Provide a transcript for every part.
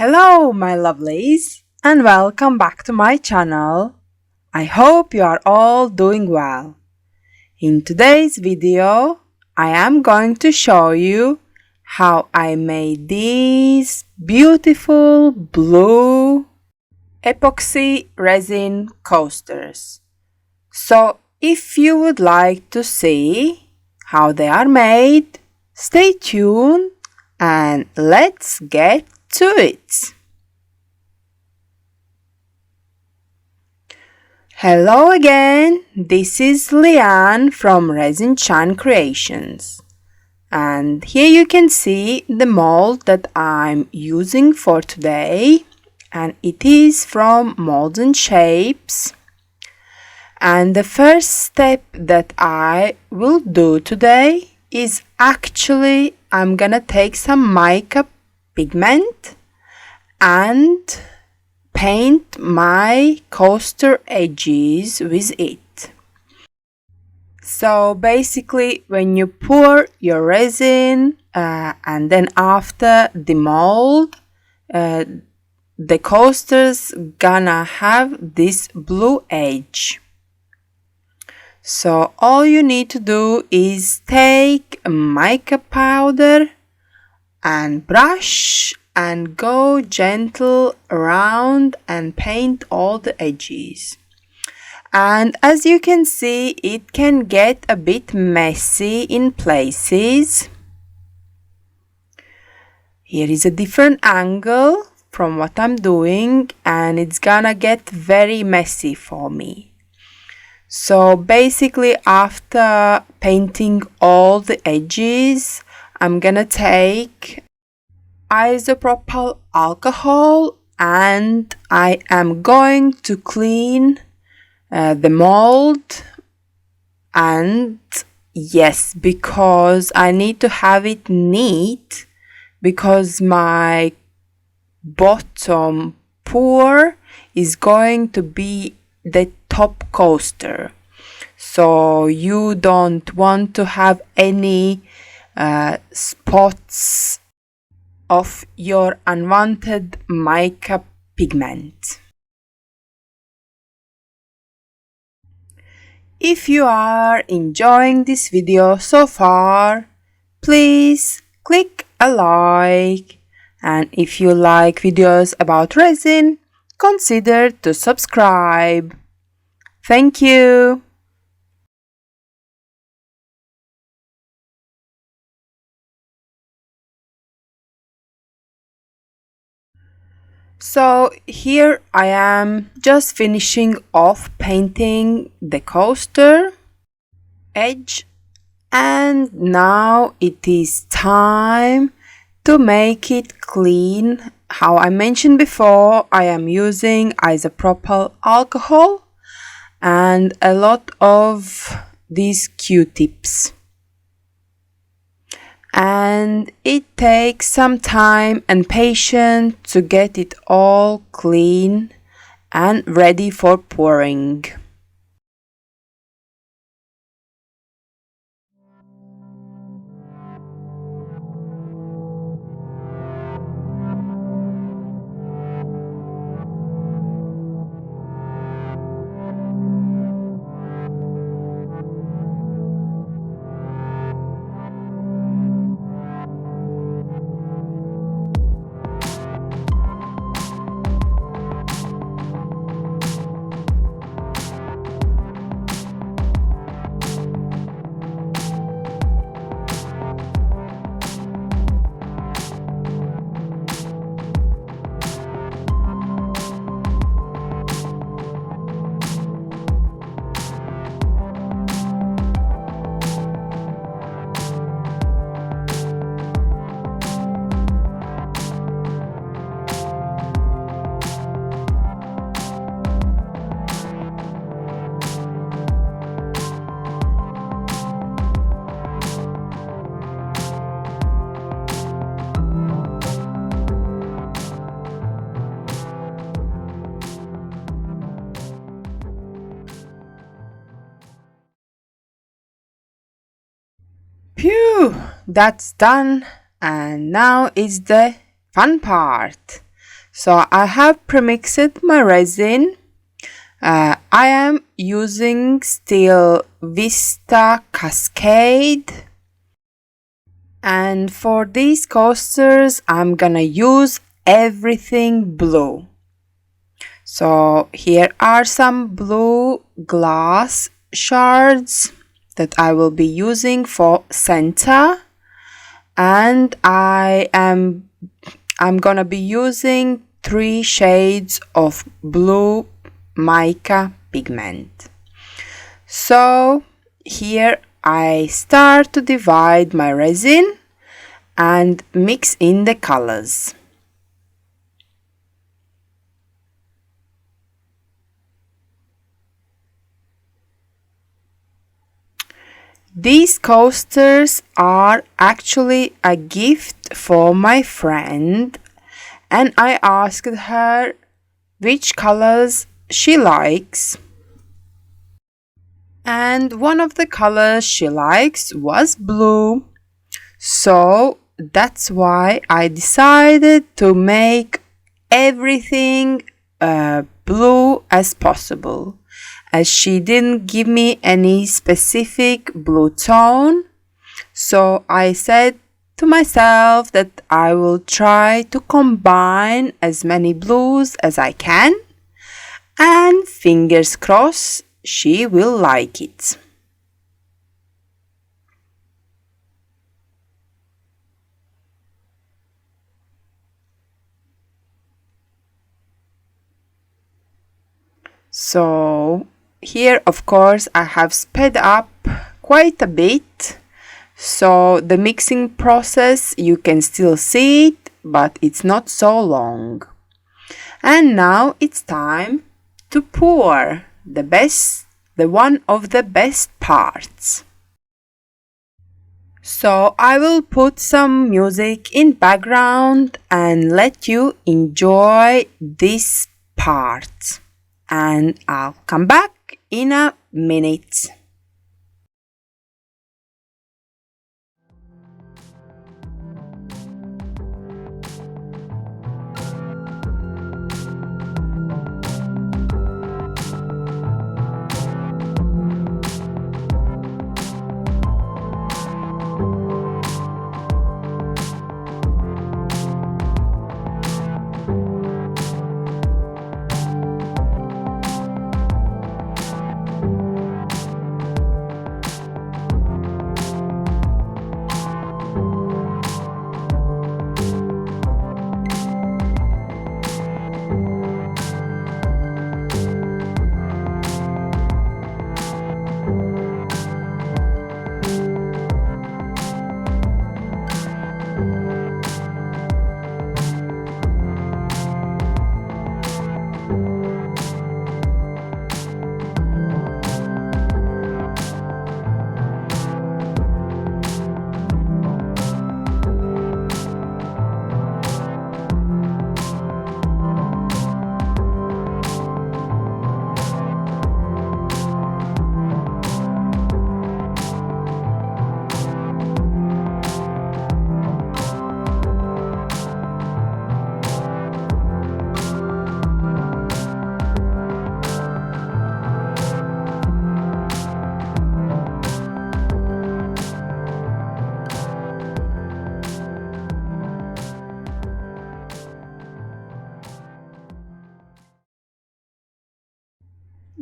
Hello my lovelies and welcome back to my channel. I hope you are all doing well. In today's video, I am going to show you how I made these beautiful blue epoxy resin coasters. So if you would like to see how they are made, stay tuned and let's get to it. Hello again, this is Leanne from Resin Creations, and here you can see the mold that I'm using for today, and it is from Molds and Shapes. And the first step that I will do today is actually I'm gonna take some mica pigment and paint my coaster edges with it. So basically when you pour your resin and then after the mold, the coaster's gonna have this blue edge. So all you need to do is take mica powder and brush and go gentle around and paint all the edges. And as you can see, it can get a bit messy in places. Here is a different angle from what I'm doing, and it's gonna get very messy for me. So basically after painting all the edges, I'm gonna take isopropyl alcohol and I am going to clean the mold, and yes, because I need to have it neat because my bottom pour is going to be the top coaster, so you don't want to have any spots of your unwanted mica pigment. If you are enjoying this video so far, please click a like, and if you like videos about resin, consider to subscribe. Thank you. So here I am just finishing off painting the coaster edge, and now it is time to make it clean. How I mentioned before, I am using isopropyl alcohol and a lot of these Q-tips. And it takes some time and patience to get it all clean and ready for pouring. Phew, that's done, and now is the fun part. So I have premixed my resin. I am using still Vista Cascade. And for these coasters, I'm gonna use everything blue. So here are some blue glass shards that I will be using for center, and I'm gonna be using 3 shades of blue mica pigment. So here I start to divide my resin and mix in the colors. These coasters are actually a gift for my friend, and I asked her which colors she likes. And one of the colors she likes was blue. So that's why I decided to make everything blue as possible, as she didn't give me any specific blue tone. So I said to myself that I will try to combine as many blues as I can, and fingers crossed she will like it. So here, of course, I have sped up quite a bit, so the mixing process, you can still see it, but it's not so long. And now it's time to pour the one of the best parts. So I will put some music in background and let you enjoy this part. And I'll come back in a minute.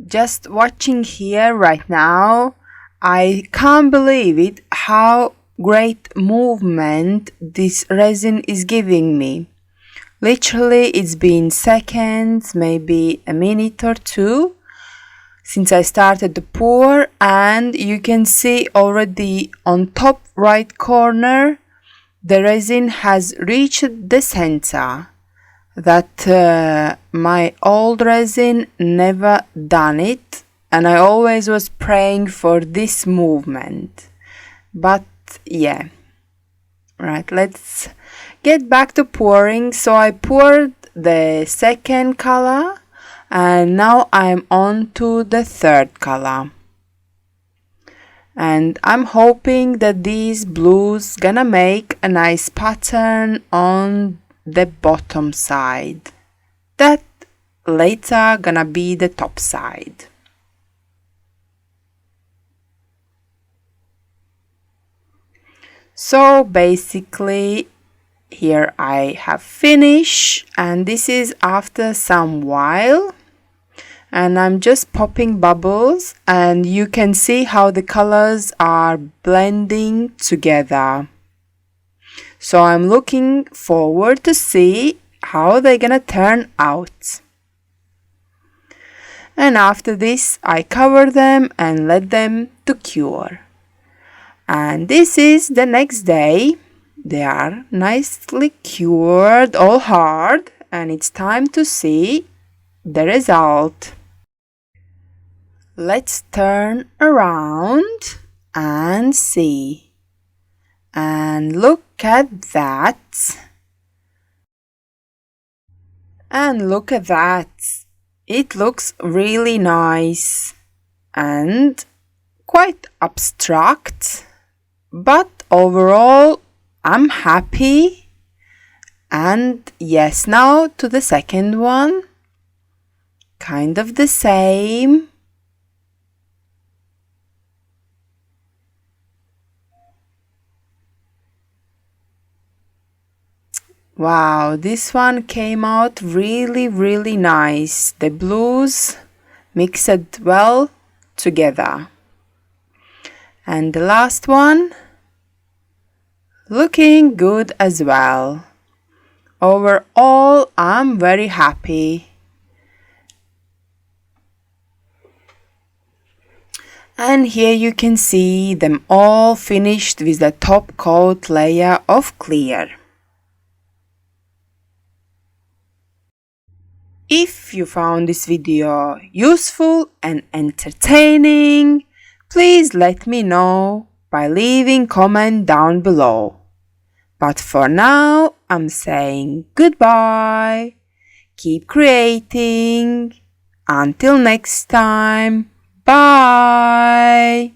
Just watching here right now, I can't believe it how great movement this resin is giving me. Literally, it's been seconds, maybe a minute or two since I started to pour, and you can see already on top right corner the resin has reached the center. That my old resin never done it, and I always was praying for this movement. But yeah, right, let's get back to pouring. So I poured the second color, and now I'm on to the third color, and I'm hoping that these blues gonna make a nice pattern on the bottom side. that later gonna be the top side. So basically here I have finished, and this is after some while, and I'm just popping bubbles, and you can see how the colors are blending together. So I'm looking forward to see how they're gonna turn out. And after this I cover them and let them to cure. And this is the next day. They are nicely cured, all hard, and it's time to see the result. Let's turn around and see. And look at that. And look at that. It looks really nice and quite abstract, but overall I'm happy. And yes, now to the second one. Kind of the same. Wow, this one came out really nice. The blues mixed well together. And the last one, looking good as well. Overall, I'm very happy. And here you can see them all finished with the top coat layer of clear. If you found this video useful and entertaining, please let me know by leaving comment down below. But for now, I'm saying goodbye. Keep creating. Until next time. Bye.